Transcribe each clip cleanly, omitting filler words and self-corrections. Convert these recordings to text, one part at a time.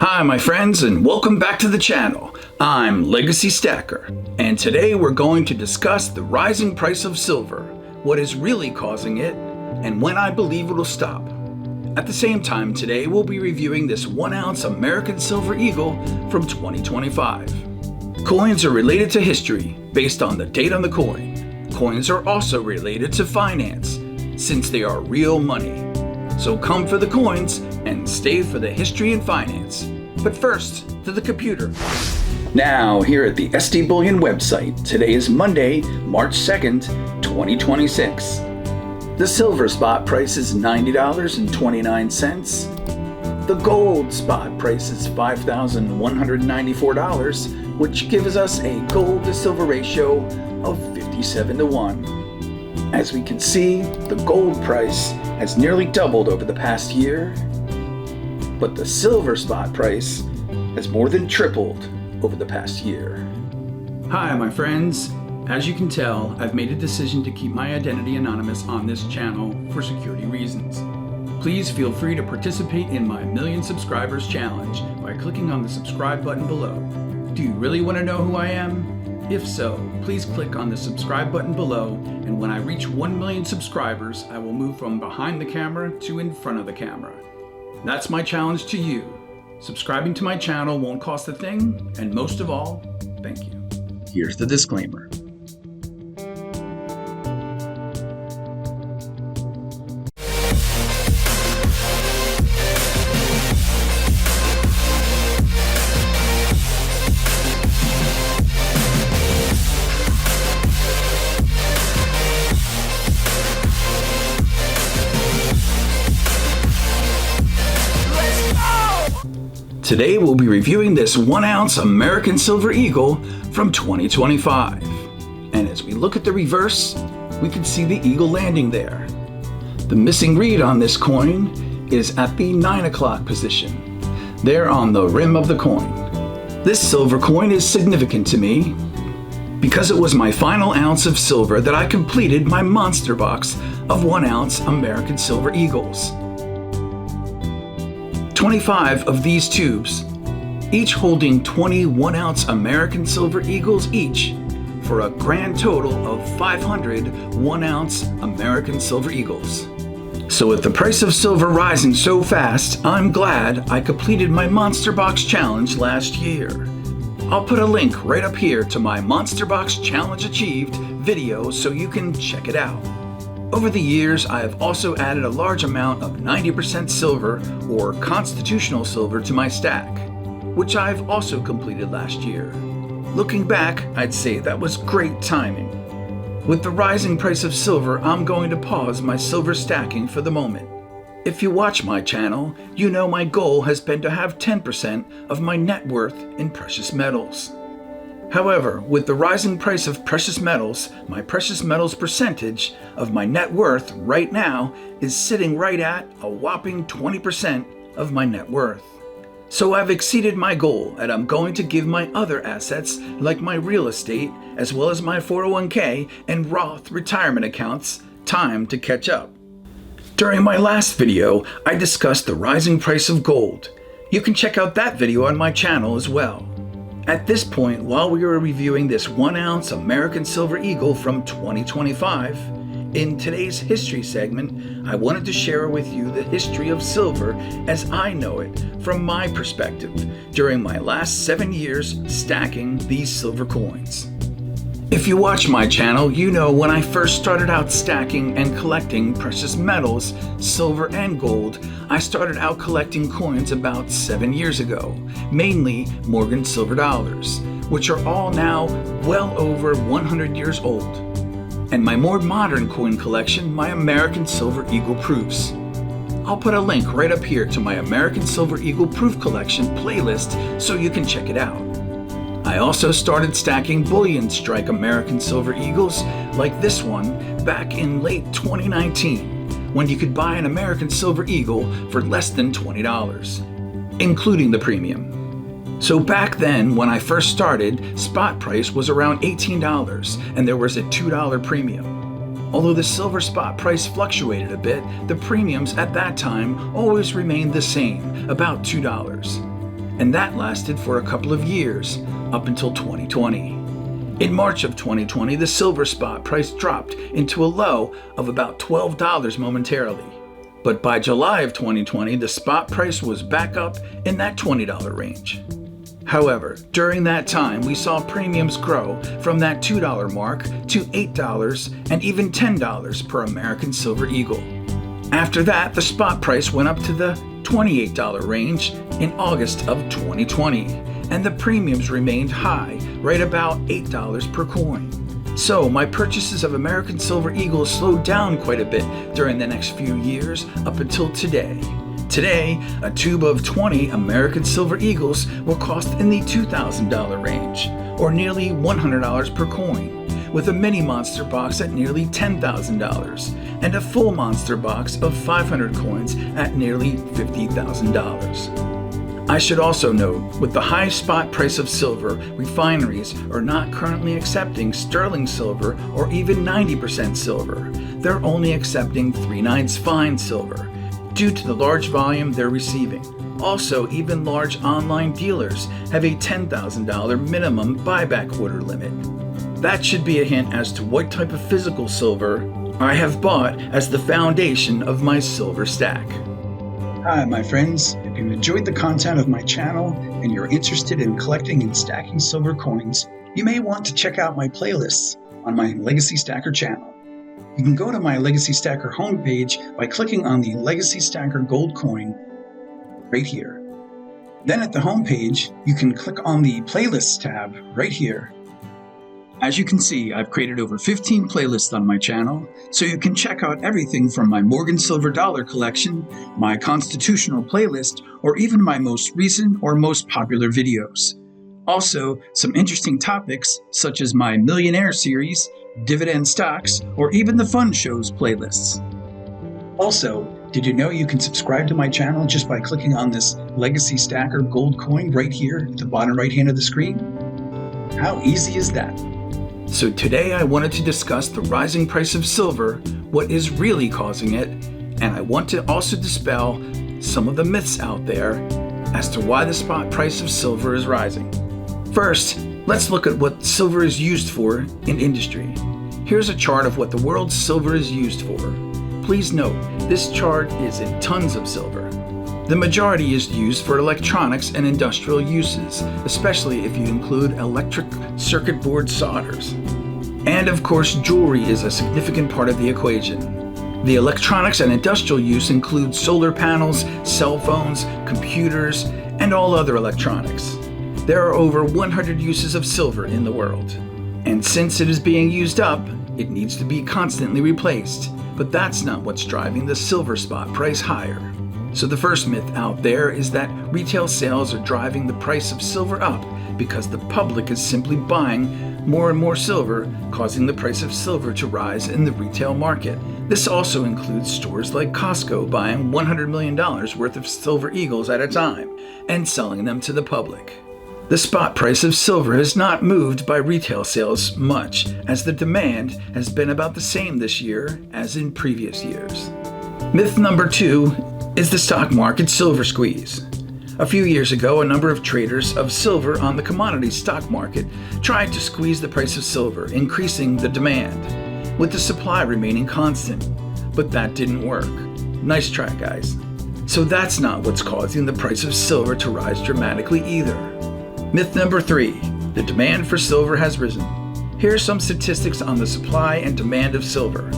Hi my friends, and welcome back to the channel. I'm Legacy Stacker, and today we're going to discuss the rising price of silver, what is really causing it, and when I believe it'll stop. At the same time, today we'll be reviewing this 1 ounce American Silver Eagle from 2025. Coins are related to history based on the date on the coin. Coins are also related to finance, since they are real money. So come for the coins and stay for the history and finance. But first, to the computer. Now, here at the SD Bullion website, today is Monday, March 2nd, 2026. The silver spot price is $90.29. The gold spot price is $5,194, which gives us a gold to silver ratio of 57-1. As we can see, the gold price has nearly doubled over the past year, but the silver spot price has more than tripled over the past year. Hi my friends, as you can tell, I've made a decision to keep my identity anonymous on this channel for security reasons. Please feel free to participate in my Million Subscribers Challenge by clicking on the subscribe button below. Do you really want to know who I am? If so, please click on the subscribe button below, and when I reach 1 million subscribers, I will move from behind the camera to in front of the camera. That's my challenge to you. Subscribing to my channel won't cost a thing, and most of all, thank you. Here's the disclaimer. Today we'll be reviewing this 1 ounce American Silver Eagle from 2025. And as we look at the reverse, we can see the eagle landing there. The missing read on this coin is at the 9 o'clock position, there on the rim of the coin. This silver coin is significant to me because it was my final ounce of silver that I completed my monster box of 1 ounce American Silver Eagles. 25 of these tubes, each holding 20 1 ounce American Silver Eagles each, for a grand total of 500 1 ounce American Silver Eagles. So with the price of silver rising so fast, I'm glad I completed my Monster Box Challenge last year. I'll put a link right up here to my Monster Box Challenge Achieved video so you can check it out. Over the years, I have also added a large amount of 90% silver or constitutional silver to my stack, which I've also completed last year. Looking back, I'd say that was great timing. With the rising price of silver, I'm going to pause my silver stacking for the moment. If you watch my channel, you know my goal has been to have 10% of my net worth in precious metals. However, with the rising price of precious metals, my precious metals percentage of my net worth right now is sitting right at a whopping 20% of my net worth. So I've exceeded my goal, and I'm going to give my other assets, like my real estate, as well as my 401k and Roth retirement accounts, time to catch up. During my last video, I discussed the rising price of gold. You can check out that video on my channel as well. At this point, while we were reviewing this 1 ounce American Silver Eagle from 2025, in today's history segment, I wanted to share with you the history of silver as I know it from my perspective during my last 7 years stacking these silver coins. If you watch my channel, you know when I first started out stacking and collecting precious metals, silver and gold, I started out collecting coins about 7 years ago, mainly Morgan silver dollars, which are all now well over 100 years old. And my more modern coin collection, my American Silver Eagle proofs. I'll put a link right up here to my American Silver Eagle proof collection playlist so you can check it out. I also started stacking Bullion Strike American Silver Eagles like this one back in late 2019, when you could buy an American Silver Eagle for less than $20, including the premium. So back then, when I first started, spot price was around $18 and there was a $2 premium. Although the silver spot price fluctuated a bit, the premiums at that time always remained the same, about $2. and that lasted for a couple of years, up until 2020. In March of 2020, the silver spot price dropped into a low of about $12 momentarily. But by July of 2020, the spot price was back up in that $20 range. However, during that time, we saw premiums grow from that $2 mark to $8 and even $10 per American Silver Eagle. After that, the spot price went up to the $28 range in August of 2020, and the premiums remained high, right about $8 per coin. So my purchases of American Silver Eagles slowed down quite a bit during the next few years up until today. Today, a tube of 20 American Silver Eagles will cost in the $2,000 range, or nearly $100 per coin, with a mini monster box at nearly $10,000, and a full monster box of 500 coins at nearly $50,000. I should also note, with the high spot price of silver, refineries are not currently accepting sterling silver or even 90% silver. They're only accepting 3/9 fine silver, due to the large volume they're receiving. Also, even large online dealers have a $10,000 minimum buyback order limit. That should be a hint as to what type of physical silver I have bought as the foundation of my silver stack. Hi, my friends. If you enjoyed the content of my channel and you're interested in collecting and stacking silver coins, you may want to check out my playlists on my Legacy Stacker channel. You can go to my Legacy Stacker homepage by clicking on the Legacy Stacker gold coin right here. Then at the homepage, you can click on the Playlists tab right here. As you can see, I've created over 15 playlists on my channel, so you can check out everything from my Morgan Silver Dollar collection, my Constitutional playlist, or even my most recent or most popular videos. Also, some interesting topics such as my Millionaire series, Dividend Stocks, or even the Fun Shows playlists. Also, did you know you can subscribe to my channel just by clicking on this Legacy Stacker gold coin right here at the bottom right hand of the screen? How easy is that? So today I wanted to discuss the rising price of silver, what is really causing it, and I want to also dispel some of the myths out there as to why the spot price of silver is rising. First, let's look at what silver is used for in industry. Here's a chart of what the world's silver is used for. Please note, this chart is in tons of silver. The majority is used for electronics and industrial uses, especially if you include electric circuit board solders. And of course, jewelry is a significant part of the equation. The electronics and industrial use include solar panels, cell phones, computers, and all other electronics. There are over 100 uses of silver in the world. And since it is being used up, it needs to be constantly replaced. But that's not what's driving the silver spot price higher. So the first myth out there is that retail sales are driving the price of silver up because the public is simply buying more and more silver, causing the price of silver to rise in the retail market. This also includes stores like Costco buying $100 million worth of silver eagles at a time and selling them to the public. The spot price of silver has not moved by retail sales much, as the demand has been about the same this year as in previous years. Myth number 2 is the stock market silver squeeze. A few years ago, a number of traders of silver on the commodity stock market tried to squeeze the price of silver, increasing the demand, with the supply remaining constant. But that didn't work. Nice try, guys. So that's not what's causing the price of silver to rise dramatically either. Myth number 3, the demand for silver has risen. Here are some statistics on the supply and demand of silver.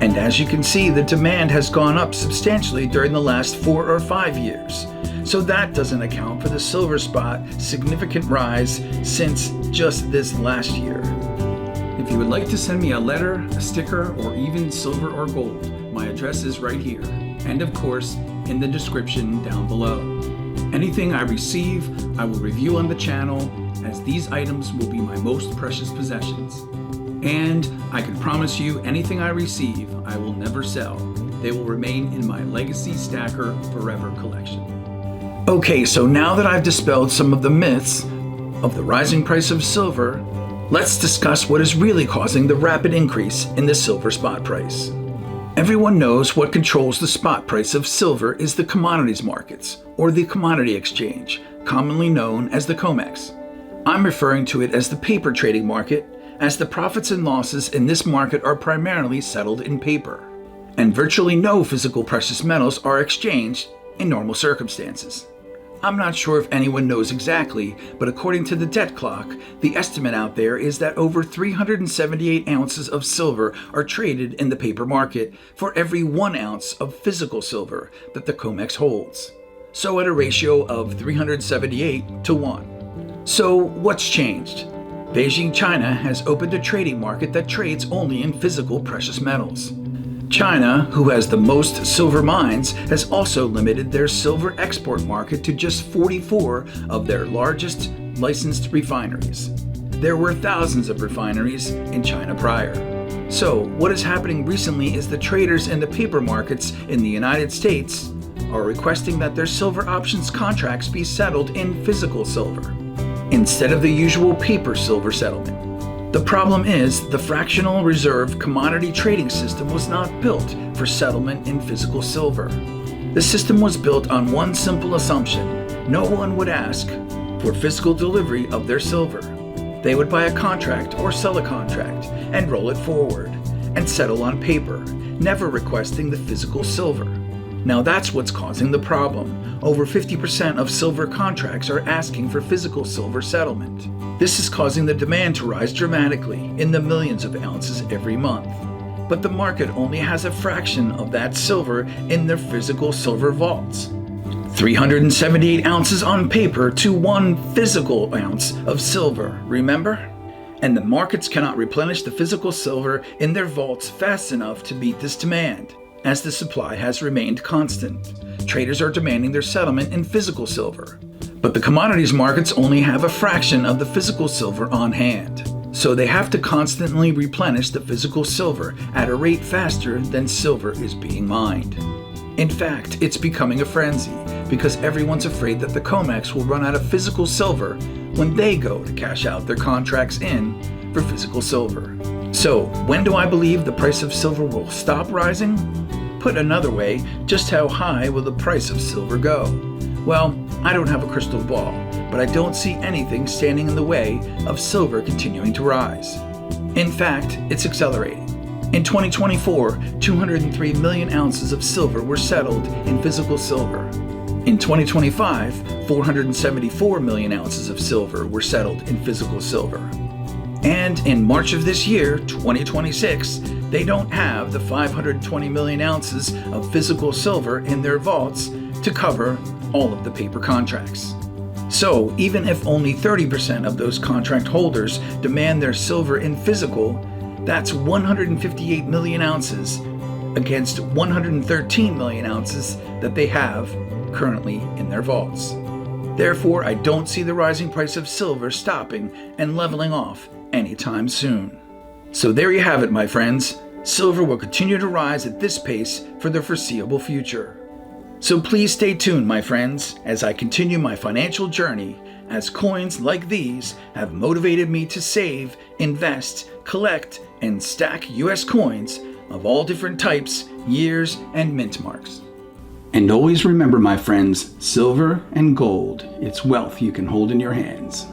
And as you can see, the demand has gone up substantially during the last 4 or 5 years. So that doesn't account for the silver spot significant rise since just this last year. If you would like to send me a letter, a sticker, or even silver or gold, my address is right here, and of course, in the description down below. Anything I receive, I will review on the channel, as these items will be my most precious possessions. And I can promise you, anything I receive, I will never sell. They will remain in my Legacy Stacker Forever collection. Okay, so now that I've dispelled some of the myths of the rising price of silver, let's discuss what is really causing the rapid increase in the silver spot price. Everyone knows what controls the spot price of silver is the commodities markets, or the commodity exchange, commonly known as the COMEX. I'm referring to it as the paper trading market, as the profits and losses in this market are primarily settled in paper, and virtually no physical precious metals are exchanged in normal circumstances. I'm not sure if anyone knows exactly, but according to the debt clock, the estimate out there is that over 378 ounces of silver are traded in the paper market for every 1 ounce of physical silver that the COMEX holds. So at a ratio of 378 to 1. So what's changed? Beijing, China has opened a trading market that trades only in physical precious metals. China, who has the most silver mines, has also limited their silver export market to just 44 of their largest licensed refineries. There were thousands of refineries in China prior. So, what is happening recently is the traders in the paper markets in the United States are requesting that their silver options contracts be settled in physical silver, instead of the usual paper silver settlement. The problem is the fractional reserve commodity trading system was not built for settlement in physical silver. The system was built on one simple assumption: no one would ask for physical delivery of their silver. They would buy a contract or sell a contract and roll it forward and settle on paper, never requesting the physical silver. Now that's what's causing the problem. Over 50% of silver contracts are asking for physical silver settlement. This is causing the demand to rise dramatically in the millions of ounces every month. But the market only has a fraction of that silver in their physical silver vaults. 378 ounces on paper to 1 physical ounce of silver, remember? And the markets cannot replenish the physical silver in their vaults fast enough to meet this demand, as the supply has remained constant. Traders are demanding their settlement in physical silver. But the commodities markets only have a fraction of the physical silver on hand. So they have to constantly replenish the physical silver at a rate faster than silver is being mined. In fact, it's becoming a frenzy because everyone's afraid that the COMEX will run out of physical silver when they go to cash out their contracts in for physical silver. So, when do I believe the price of silver will stop rising? Put another way, just how high will the price of silver go? Well, I don't have a crystal ball, but I don't see anything standing in the way of silver continuing to rise. In fact, it's accelerating. In 2024, 203 million ounces of silver were settled in physical silver. In 2025, 474 million ounces of silver were settled in physical silver. And in March of this year, 2026, they don't have the 520 million ounces of physical silver in their vaults to cover all of the paper contracts. So, even if only 30% of those contract holders demand their silver in physical, that's 158 million ounces against 113 million ounces that they have currently in their vaults. Therefore, I don't see the rising price of silver stopping and leveling off anytime soon. So there you have it, my friends. Silver will continue to rise at this pace for the foreseeable future. So please stay tuned, my friends, as I continue my financial journey, as coins like these have motivated me to save, invest, collect, and stack US coins of all different types, years, and mint marks. And always remember, my friends, silver and gold, it's wealth you can hold in your hands.